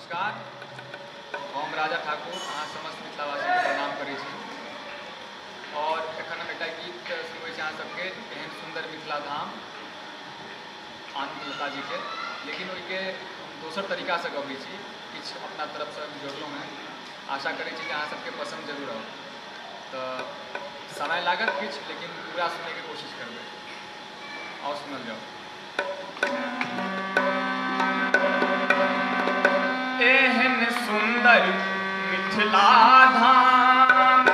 नमस्कार। हम राजा ठाकुर अहाँ समस्त मिथिलावासी के प्रणाम करै छी और एखन हम एकटा गीत सुनबै छी अहाँ सबके एहन सुंदर मिथिला धाम आनंदलता जी के, लेकिन ओइके दोसर तरीका से गबै छी, किछु अपना तरफ से जोड़लहुँ हैं। आशा करै छी कि अहाँ सबके पसंद जरूर आओ। तो समय लागत किछु, लेकिन पूरा सुनै के कोशिश करबै। आओ सुनल जाओ। एहन सुंदर मिथिला धाम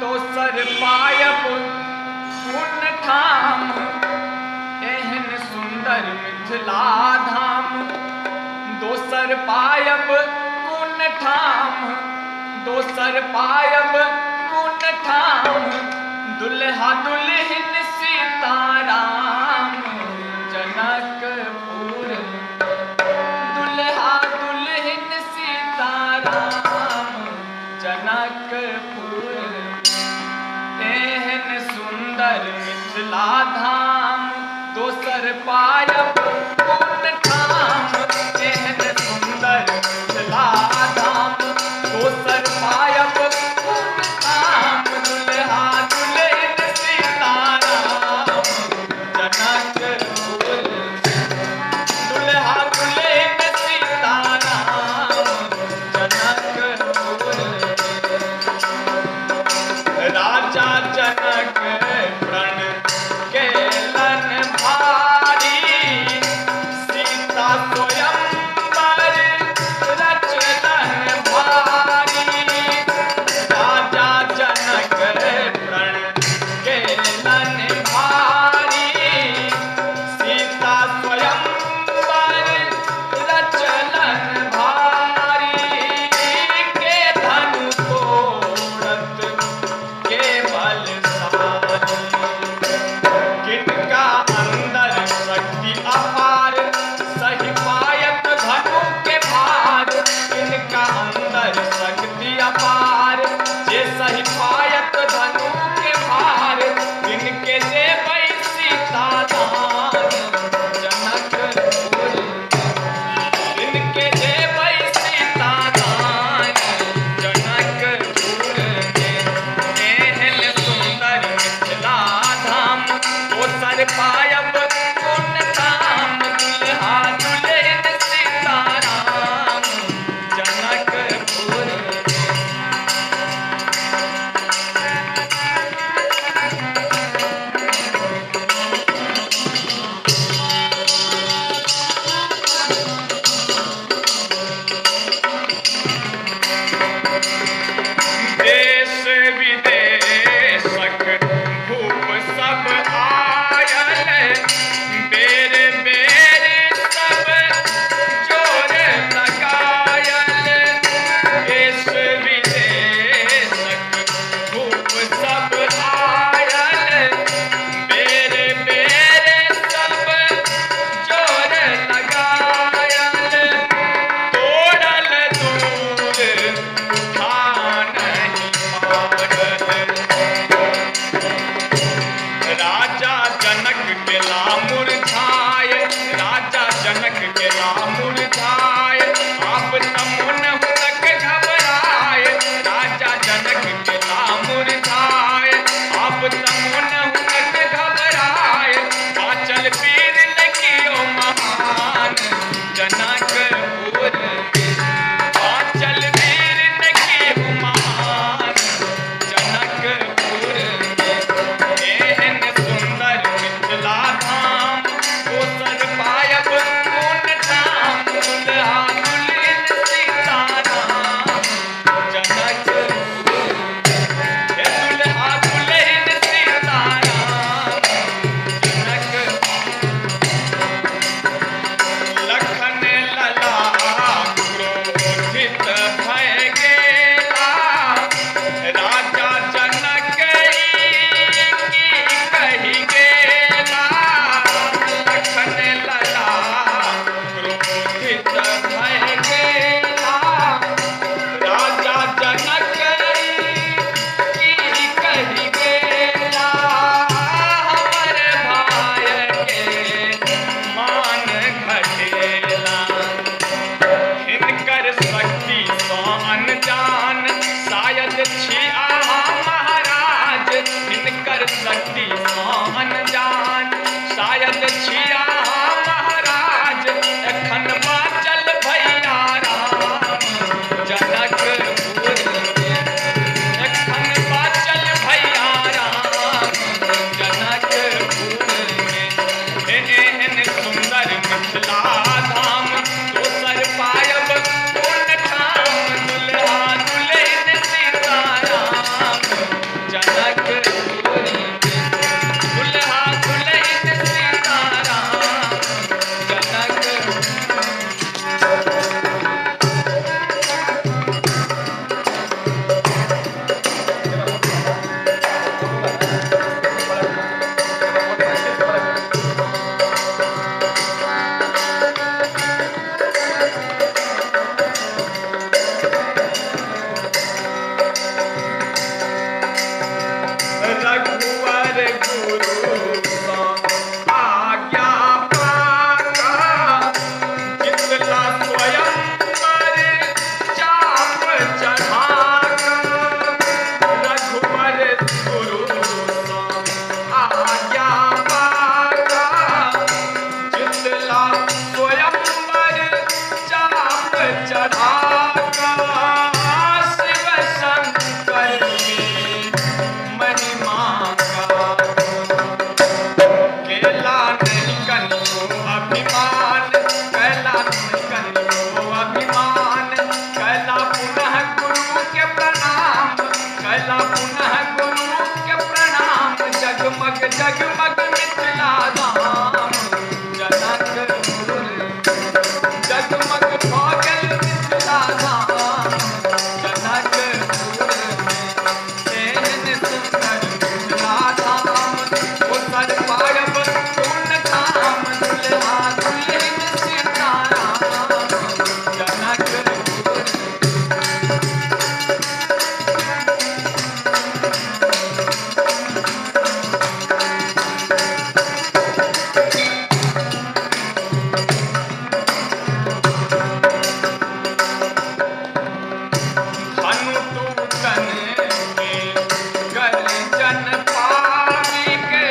दोसर पायब पुन ठाम। एहन सुंदर मिथिला धाम दोसर पायब पुन ठाम। दोसर पायब पुन ठाम। दुल्हा दुल्हन सीताराम जनकपुर। दुल्हा दुल्हन सीताराम जनकपुर। एहन सुंदर मिथिला धाम दोसर पायब पुन ठाम। एहन सुंदर मिथिला धाम दोसर पायब पुन ठाम। दुल्हा दुल्हन सीताराम जनकपुर। दुल्हा दुल्हन सीताराम जनकपुर। राजा जनक प्रण केलन भारी। सीता स्वयंवर रचलन भारी। राजा जनक प्रण केलन भारी। सीता स्वयंवर रचलन भारी। के धनु तोड़त के बलशाली। किनका अंदर शक्ति अपार सही पायत धनु के भार। किनका अंदर शक्ति अपार जे सही पायत धनु के भार। किनके देबै सीता दान जनकपुर। किनके देबै सीता दान जनकपुर। एहन सुंदर मिथिला धाम दोसर पायब पुन ठाम। दुल्हा दुल्हन सीताराम जनकपुर। देश विदेशक भूप सब आयल। बेर बेर सब जोर लगायल। देश विदेशक भूप सब आयल। बेर बेर सब जोर लगायल। तोड़ल दूर उठा नहीं पारल। राजा जनक के लामुर छाय। राजा जनक के लामुर छाय। आप तमुन हुनक घबराय। राजा जनक के लामुर छाय। आप तमुन हुनक घबराय। पाचल पीर लगियो महान जनकपुर। पाचल वीर लगियो महान जनकपुर। एहन सुंदर मिथिला धाम दोसर पायब पुन ठाम। दुल्हा चढ़ा शिव शंकर की महिमा केला नहीं कनियो अभिमान, कैला नहीं कनियो अभिमान, कैला पुनः गुरु के प्रणाम, कैला पुनः गुरु के प्रणाम। जगमग जगमग मिथिला धाम जनकपुर, जगमग भगल मिथिला धाम जनकपुर में। एहन सुंदर मिथिला धाम उतर पारब पूर्ण काम, दुल्हा दुल्हन सीताराम जनकपुर। धनु टूटन के गर्जन पावी के,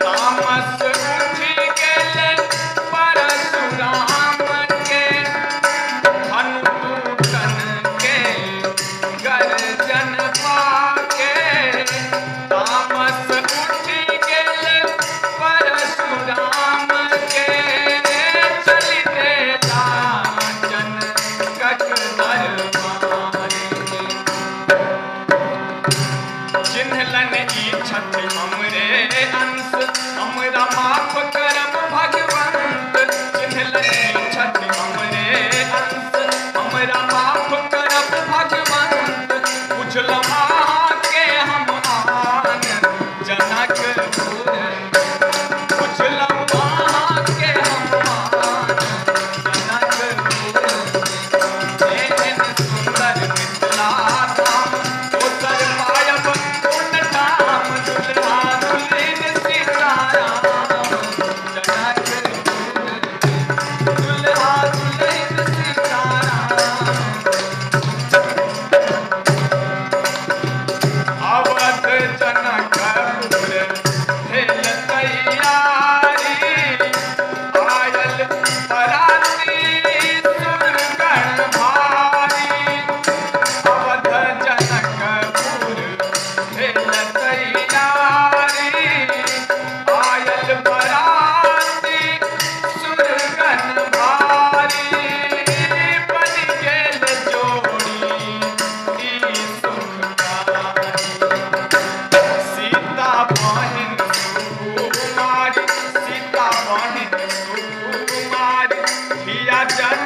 तामस उठ गेले परशुराम के। धनु टूटन के गर्जन पाके, तामस उठ गेले परशुराम के। चली देला चिन्हलन ई छठ हमरे अंश, हमरा माफ करम भगवंत। चिन्हलन ई छठ हमरे अंश, हमरा माफ करम भगवंत। बुझल के हम आन जनकपुर, बुझल के हम आन जनकपुर। एहन सुंदर मिथिला धाम उतर पायब पूर्ण धाम, दुल्हा दुल्हन सीताराम जनकपुर, दुल्हा दुल्हन सीताराम। अवध जनकपुर भेल तैयारी, आयल बराती सुरगण भारी। अवध जनकपुर भेल तैयारी, आयल बराती सुरगण भारी। बन गेल जोड़ी ई सुखकारी, सीता बहिन सुकुमारी, सीता बहिन सुकुमारी। धिया जन